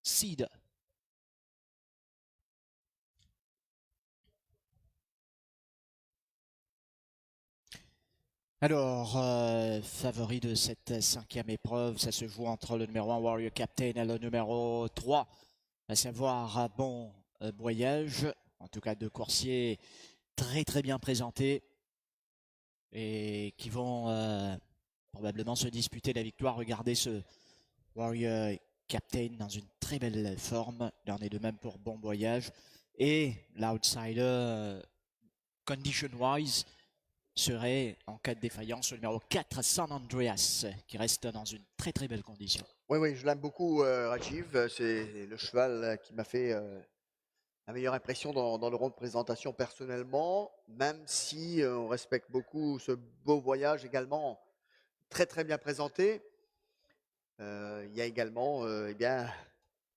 Seed. Alors, favori de cette cinquième épreuve, ça se joue entre le numéro 1 Warrior Captain et le numéro 3, à savoir Bon Voyage. En tout cas, deux coursiers très bien présentés et qui vont probablement se disputer la victoire. Regardez ce Warrior Captain dans une très belle forme. Il en est de même pour Bon Voyage. Et l'outsider, condition-wise, serait en cas de défaillance le numéro 4 San Andreas qui reste dans une très belle condition. Oui, je l'aime beaucoup, Rajiv. C'est le cheval qui m'a fait la meilleure impression dans le rond de présentation personnellement, même si on respecte beaucoup ce beau voyage également, très bien présenté. Il y a également, eh bien,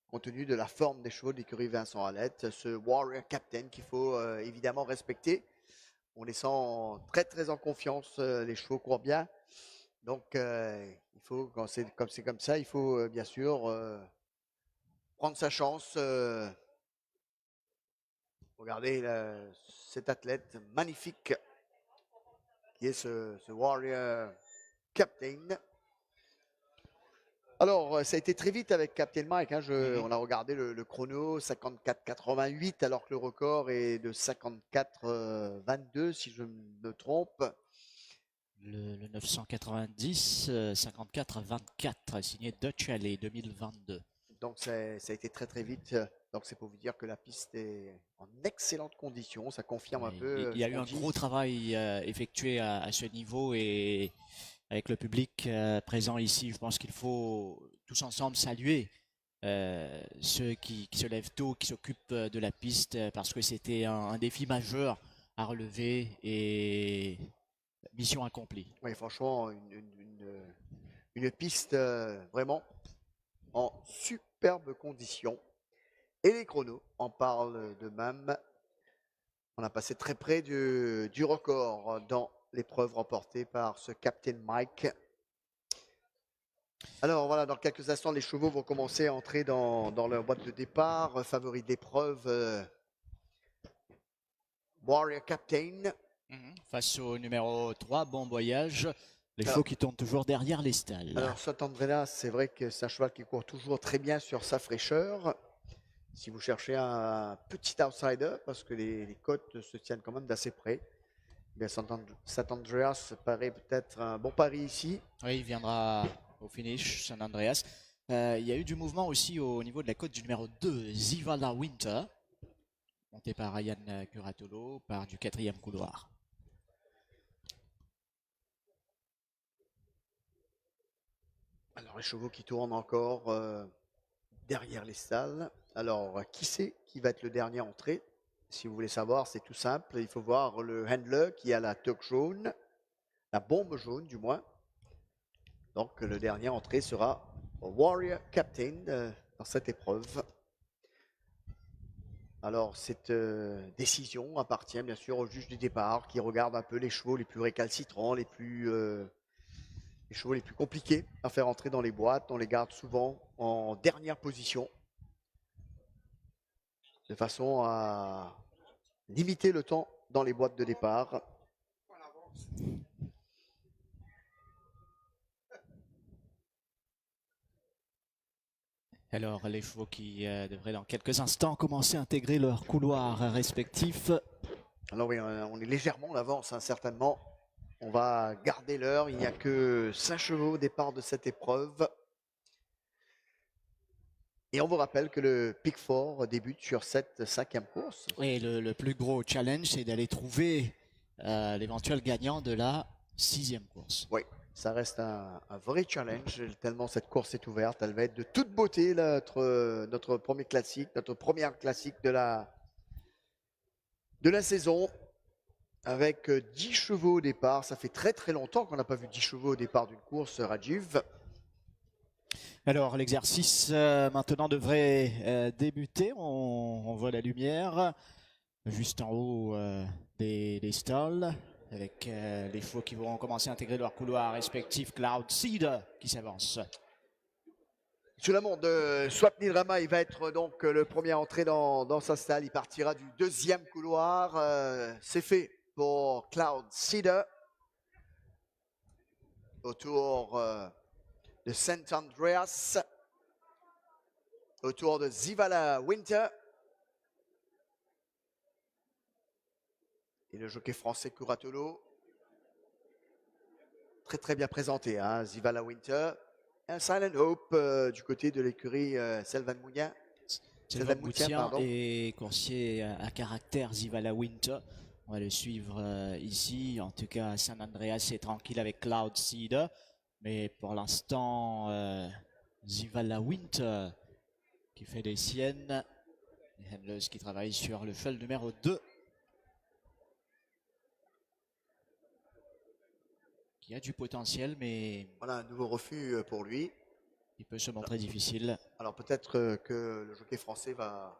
compte tenu de la forme des chevaux de l'écurie Vincent Halette, ce Warrior Captain qu'il faut évidemment respecter. On les sent très en confiance, les chevaux courent bien. Donc, il faut, quand c'est comme ça, il faut bien sûr prendre sa chance. Regardez cet athlète magnifique qui est ce Warrior Captain. Alors, ça a été très vite avec Captain Mike. Hein, on a regardé le chrono 54,88 alors que le record est de 54,22 si je me trompe. Le 990, 54-24, signé Dutch Alley 2022. Donc ça a été très vite. Donc c'est pour vous dire que la piste est en excellente condition. Ça confirme un peu. Il y a eu un gros travail effectué à ce niveau et avec le public présent ici, je pense qu'il faut tous ensemble saluer ceux qui se lèvent tôt, qui s'occupent de la piste parce que c'était un défi majeur à relever et mission accomplie. Oui, franchement, une piste vraiment en superbe condition. Et les chronos en parlent de même. On a passé très près du record dans l'épreuve remportée par ce Captain Mike. Alors voilà, dans quelques instants, les chevaux vont commencer à entrer dans leur boîte de départ. Favori d'épreuve, Warrior Captain. Face au numéro 3, Bon Voyage. Les chevaux qui tournent toujours derrière les stalles. Alors, San Andreas, c'est vrai que c'est un cheval qui court toujours très bien sur sa fraîcheur. Si vous cherchez un petit outsider, parce que les cotes se tiennent quand même d'assez près, bien San Andreas paraît peut-être un bon pari ici. Oui, il viendra au finish, San Andreas. Il y a eu du mouvement aussi au niveau de la cote du numéro 2, Zivala Winter, monté par Ryan Curatolo, par du quatrième couloir. Alors, les chevaux qui tournent encore derrière les stalles. Alors, qui c'est qui va être le dernier entré? Si vous voulez savoir, c'est tout simple. Il faut voir le handler qui a la toque jaune, la bombe jaune du moins. Donc, le dernier entré sera Warrior Captain dans cette épreuve. Alors, cette décision appartient bien sûr au juge du départ qui regarde un peu les chevaux les plus récalcitrants, les chevaux les plus compliqués à faire entrer dans les boîtes. On les garde souvent en dernière position de façon à limiter le temps dans les boîtes de départ. Alors, les chevaux qui devraient dans quelques instants commencer à intégrer leurs couloirs respectifs. Alors oui, on est légèrement en avance, hein, certainement. On va garder l'heure. Il n'y a que 5 chevaux au départ de cette épreuve. Et on vous rappelle que le Pick 4 débute sur cette 5e course. Et le plus gros challenge, c'est d'aller trouver l'éventuel gagnant de la 6e course. Oui, ça reste un vrai challenge, tellement cette course est ouverte. Elle va être de toute beauté, notre premier classique, notre première classique de la saison. Avec 10 chevaux au départ. Ça fait très longtemps qu'on n'a pas vu 10 chevaux au départ d'une course, Rajiv. Alors l'exercice maintenant devrait débuter. On voit la lumière juste en haut des stalls avec les chevaux qui vont commencer à intégrer leurs couloirs respectifs. Cloud Seed qui s'avance. Sous la montre de Swapnil Rama, il va être donc le premier à entrer dans sa stalle. Il partira du deuxième couloir. C'est fait pour Cloud Cedar. Autour de Saint Andreas. Autour de Zivala Winter. Et le jockey français Curatolo. Très très bien présenté, hein, Zivala Winter. Un Silent Hope du côté de l'écurie Selvan Moutian. Selvan Moutian et coursier à caractère Zivala Winter. On va le suivre ici. En tout cas, San Andreas est tranquille avec Cloud Cedar. Mais pour l'instant, Zivala Winter qui fait des siennes. Les handlers qui travaillent sur le cheval numéro 2. Qui a du potentiel, mais... Voilà, un nouveau refus pour lui. Il peut se montrer difficile. Alors peut-être que le jockey français va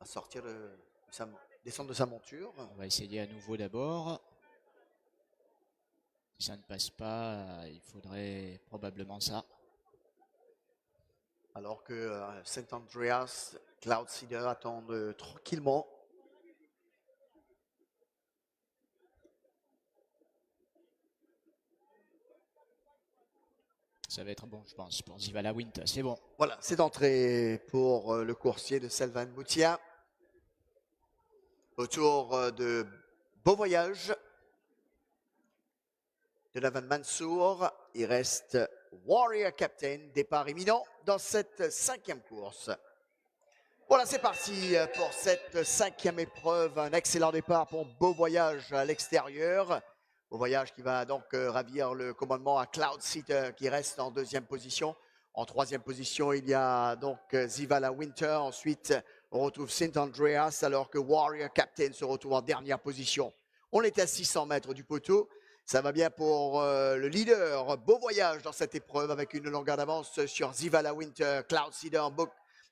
sortir descendre de sa monture. On va essayer à nouveau d'abord. Si ça ne passe pas, il faudrait probablement ça. Alors que Saint Andreas, Cloud Cedar attendent tranquillement. Ça va être bon, je pense, pour Zivala Winter. C'est bon. Voilà, c'est d'entrée pour le coursier de Selvan Moutian. Autour de Beau Voyage de Navan Mansour. Il reste Warrior Captain, départ imminent dans cette 5e course. Voilà, c'est parti pour cette 5e épreuve. Un excellent départ pour Beau Voyage à l'extérieur. Beau Voyage qui va donc ravir le commandement à Cloud Cedar qui reste en 2e position. En 3e position, il y a donc Zivala Winter. Ensuite, on retrouve Saint Andreas alors que Warrior Captain se retrouve en dernière position. On est à 600 mètres du poteau. Ça va bien pour le leader Beau Voyage dans cette épreuve avec une longueur d'avance sur Zivala Winter. Cloud Cedar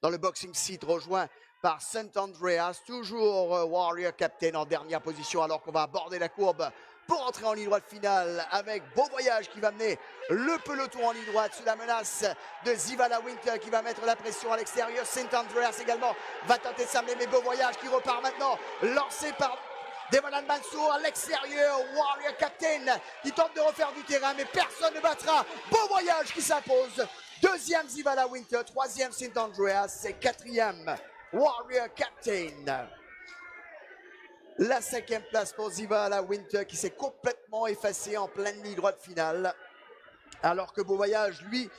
dans le boxing seat rejoint par Saint Andreas. Toujours Warrior Captain en dernière position alors qu'on va aborder la courbe pour entrer en ligne droite finale avec Beau Voyage qui va mener le peloton en ligne droite sous la menace de Zivala Winter qui va mettre la pression à l'extérieur. Saint Andreas également va tenter de s'amener, mais Beau Voyage qui repart maintenant, lancé par Devanan Mansour à l'extérieur. Warrior Captain qui tente de refaire du terrain, mais personne ne battra Beau Voyage qui s'impose. 2e Zivala Winter, 3e Saint Andreas et 4e Warrior Captain. La 5e place pour Zivala Winter qui s'est complètement effacé en pleine ligne droite finale. Alors que Beau Voyage, lui,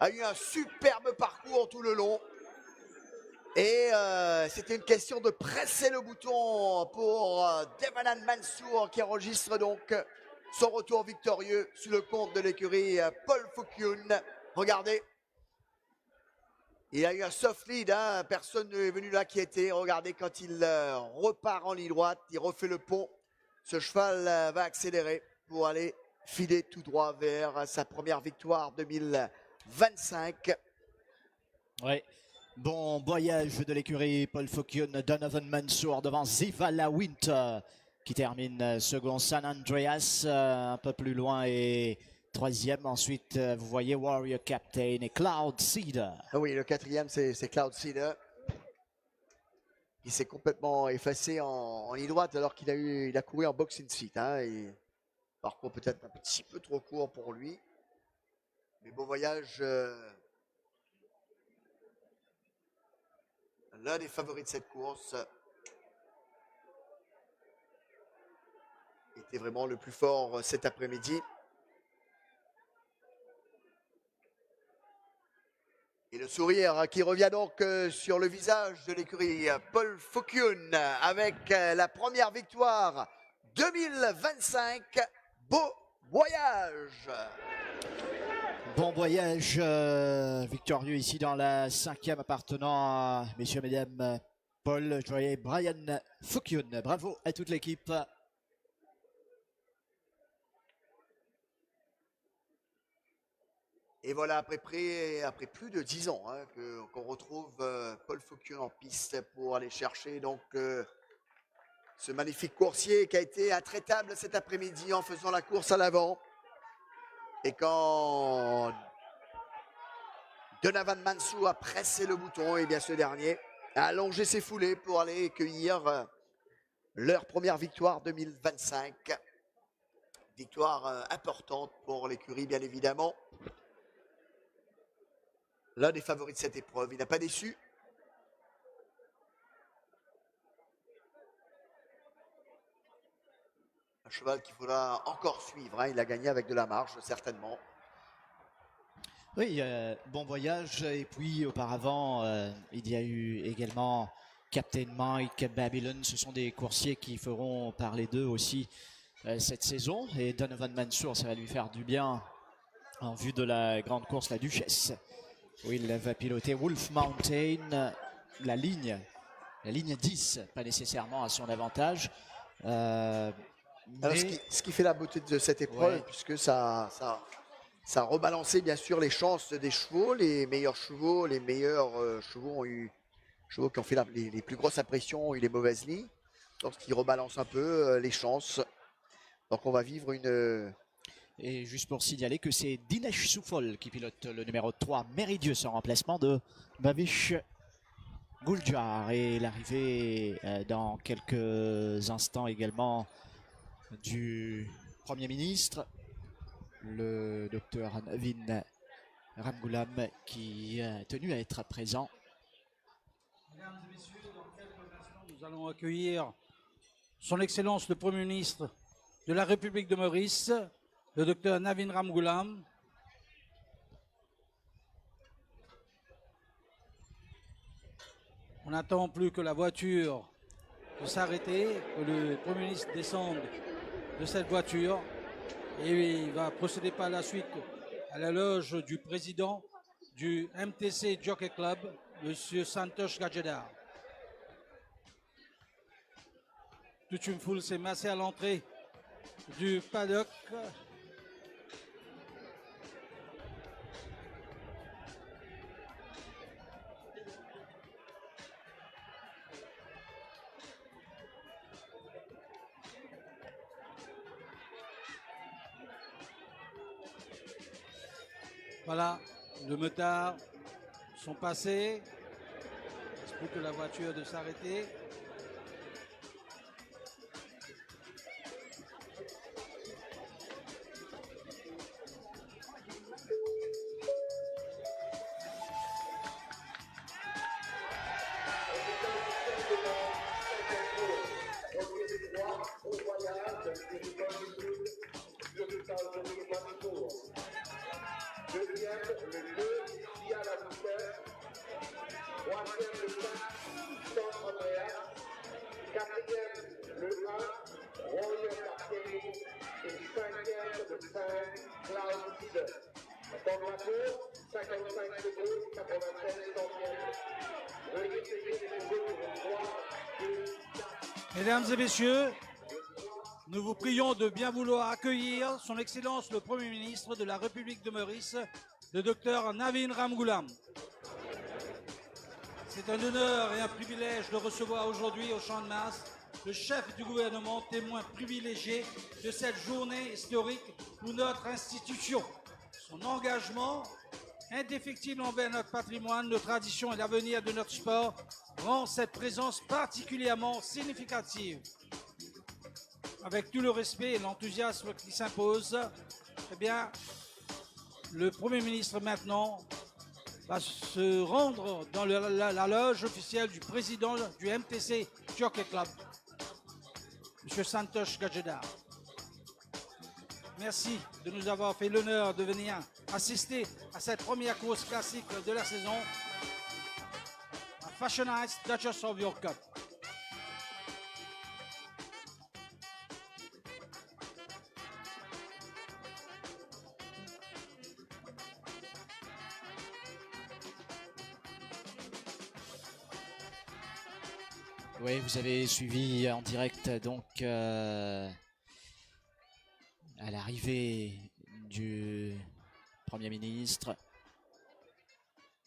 a eu un superbe parcours tout le long. Et c'était une question de presser le bouton pour Devanan Mansour qui enregistre donc son retour victorieux sous le compte de l'écurie Paul Fouquioun. Regardez. Il a eu un soft lead, hein, personne n'est venu l'inquiéter. Regardez quand il repart en ligne droite, il refait le pont. Ce cheval va accélérer pour aller filer tout droit vers sa première victoire 2025. Oui, bon voyage de l'écurie Paul Fouquioun, Donovan Mansour devant Zivala Winter qui termine second. San Andreas un peu plus loin et 3e. Ensuite, vous voyez Warrior Captain et Cloud Cedar. Ah oui, le 4e, c'est Cloud Cedar. Il s'est complètement effacé en ligne droite alors qu'il a couru en boxing seat. Hein, et parcours peut-être un petit peu trop court pour lui. Mais Beau Voyage, l'un des favoris de cette course, était vraiment le plus fort cet après-midi. Et le sourire qui revient donc sur le visage de l'écurie Paul Fouquioun avec la première victoire 2025. Beau voyage! Bon voyage victorieux ici dans la 5e appartenant à messieurs, mesdames, Paul Joyer et Brian Fouquioun. Bravo à toute l'équipe. Et voilà, après plus de 10 ans hein, qu'on retrouve Paul Fouquioun en piste pour aller chercher donc ce magnifique coursier qui a été intraitable cet après-midi en faisant la course à l'avant. Et quand Donovan Mansour a pressé le bouton et bien ce dernier a allongé ses foulées pour aller cueillir leur première victoire 2025. Victoire importante pour l'écurie, bien évidemment. L'un des favoris de cette épreuve, il n'a pas déçu. Un cheval qu'il faudra encore suivre, hein. Il a gagné avec de la marge, certainement. Oui, bon voyage. Et puis auparavant, il y a eu également Captain Mike, Babylon. Ce sont des coursiers qui feront parler d'eux aussi cette saison. Et Donovan Mansour, ça va lui faire du bien en vue de la grande course, la Duchesse, où il va piloter Wolf Mountain, la ligne 10, pas nécessairement à son avantage. Alors, Mais ce qui fait la beauté de cette épreuve, ouais, puisque ça a rebalancé bien sûr les chances des chevaux, les meilleurs chevaux, chevaux chevaux qui ont fait les plus grosses impressions ont eu les mauvaises lignes, donc ce qui rebalance un peu les chances. Donc on va vivre une... et juste pour signaler que c'est Dinesh Soufol qui pilote le numéro 3, Méridieux, en remplacement de Bavish Guljar. Et l'arrivée dans quelques instants également du Premier ministre, le docteur Navin Ramgoolam, qui a tenu à être présent. Mesdames et messieurs, dans quelques instants, nous allons accueillir son Excellence le Premier ministre de la République de Maurice, le docteur Navin Ramgoolam. On n'attend plus que la voiture de s'arrêter, que le Premier ministre descende de cette voiture et il va procéder par la suite à la loge du président du MTC Jockey Club, M. Santosh Gajadhar. Toute une foule s'est massée à l'entrée du paddock. Voilà, le motard sont passés. Il reste plus que la voiture de s'arrêter. Mesdames et messieurs, nous vous prions de bien vouloir accueillir son Excellence le Premier ministre de la République de Maurice, le docteur Navin Ramgoolam. C'est un honneur et un privilège de recevoir aujourd'hui au Champ de Mars le chef du gouvernement, témoin privilégié de cette journée historique pour notre institution. Son engagement indéfectible envers notre patrimoine, nos traditions et l'avenir de notre sport rend cette présence particulièrement significative. Avec tout le respect et l'enthousiasme qui s'impose, eh bien, le Premier ministre maintenant va se rendre dans la loge officielle du président du MTC Jockey Club, M. Santosh Gajadhar. Merci de nous avoir fait l'honneur de venir assister à cette première course classique de la saison, la Fashionized Duchess of York Cup. Oui, vous avez suivi en direct donc à l'arrivée du Premier ministre,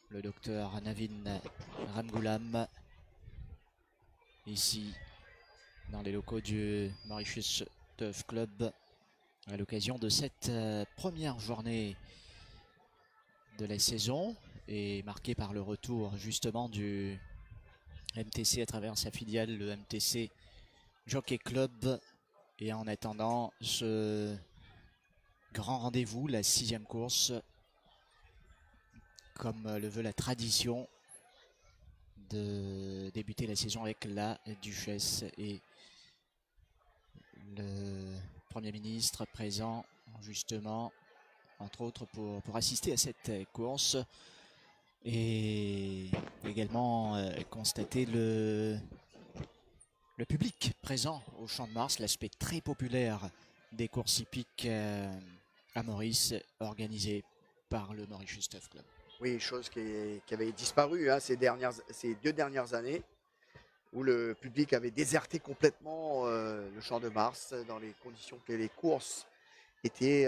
le docteur Navin Ramgoolam, ici dans les locaux du Mauritius Turf Club, à l'occasion de cette première journée de la saison. est marqué par le retour justement du MTC à travers sa filiale, le MTC Jockey Club. Et en attendant ce grand rendez-vous, la 6e course, comme le veut la tradition, de débuter la saison avec la Duchesse et le Premier ministre présent justement, entre autres pour assister à cette course, et également constater le public présent au Champ de Mars, l'aspect très populaire des courses hippiques à Maurice, organisées par le Mauritius Turf Club. Oui, chose qui avait disparu hein, ces 2 dernières années, où le public avait déserté complètement le Champ de Mars, dans les conditions que les courses étaient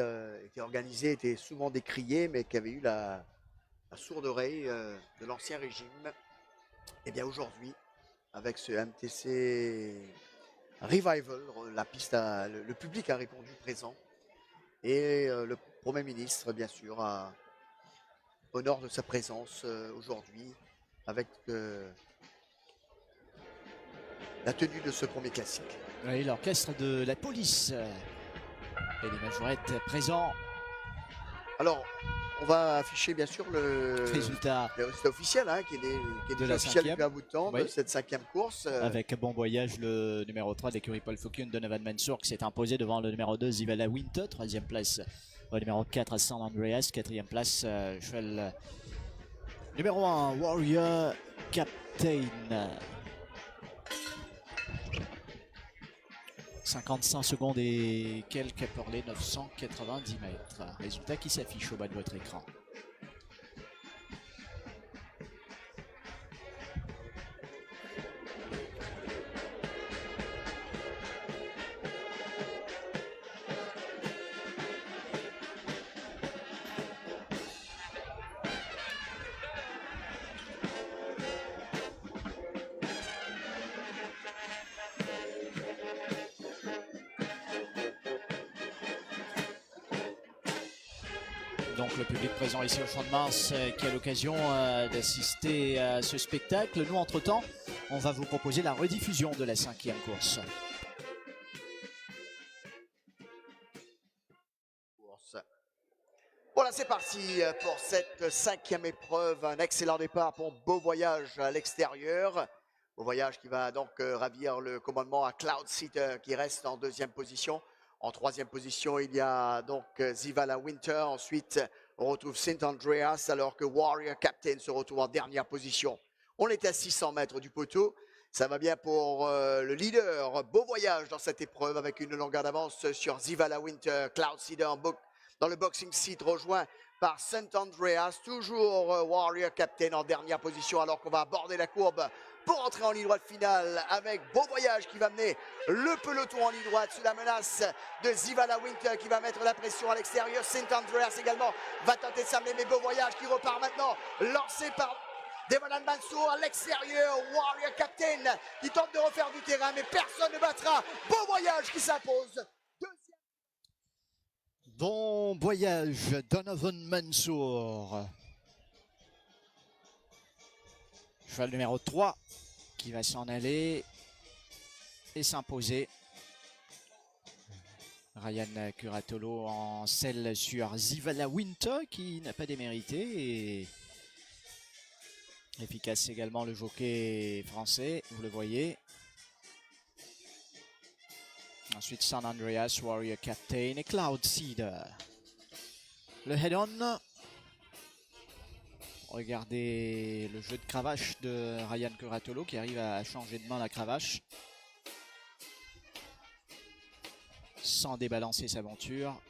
organisées, étaient souvent décriées, mais qui avaient eu la sourde oreille de l'ancien régime. Et bien aujourd'hui, avec ce MTC Revival, la piste le public a répondu présent. Et le Premier ministre, bien sûr, a honore de sa présence aujourd'hui avec la tenue de ce premier classique. Oui, l'orchestre de la police et les majorettes présents. Alors, on va afficher bien sûr le résultat officiel, hein, qui est déjà officiel depuis un bout de temps, de cette 5e course. Avec Bon Voyage, le numéro 3 d'écurie Paul Foucault, Donovan Mansour, qui s'est imposé devant le numéro 2, Zivala Winter, 3e place. Le numéro 4 à San Andreas, 4e place, cheval numéro 1, Warrior Captain. 55 secondes et quelques pour les 990 mètres. Résultat qui s'affiche au bas de votre écran. Donc le public présent ici au Champ de Mars qui a l'occasion d'assister à ce spectacle. Nous, entre-temps, on va vous proposer la rediffusion de la 5e course. Voilà, c'est parti pour cette 5e épreuve. Un excellent départ pour Beau Voyage à l'extérieur. Beau Voyage qui va donc ravir le commandement à Cloud Seater qui reste en 2e position. En 3e position, il y a donc Zivala Winter. Ensuite, on retrouve Saint Andreas alors que Warrior Captain se retrouve en dernière position. On est à 600 mètres du poteau. Ça va bien pour le leader. Beau Voyage dans cette épreuve avec une longueur d'avance sur Zivala Winter. Cloud Seater dans le boxing seat rejoint par Saint Andreas. Toujours Warrior Captain en dernière position alors qu'on va aborder la courbe pour entrer en ligne droite finale avec Beau Voyage qui va mener le peloton en ligne droite sous la menace de Zivala Winter qui va mettre la pression à l'extérieur. Saint Andreas également va tenter de s'amener, mais Beau Voyage qui repart maintenant, lancé par Donovan Mansour à l'extérieur. Warrior Captain qui tente de refaire du terrain, mais personne ne battra Beau Voyage qui s'impose. Bon Voyage, Donovan Mansour. Cheval numéro 3 qui va s'en aller et s'imposer. Ryan Curatolo en selle sur Zivala Winter qui n'a pas démérité. Et efficace également le jockey français, vous le voyez. Ensuite San Andreas, Warrior Captain et Cloud Seater. Le head-on. Regardez le jeu de cravache de Ryan Curatolo qui arrive à changer de main la cravache sans débalancer sa monture,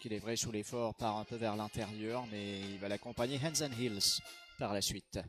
qui devrait sous l'effort part un peu vers l'intérieur, mais il va l'accompagner hands and heels par la suite.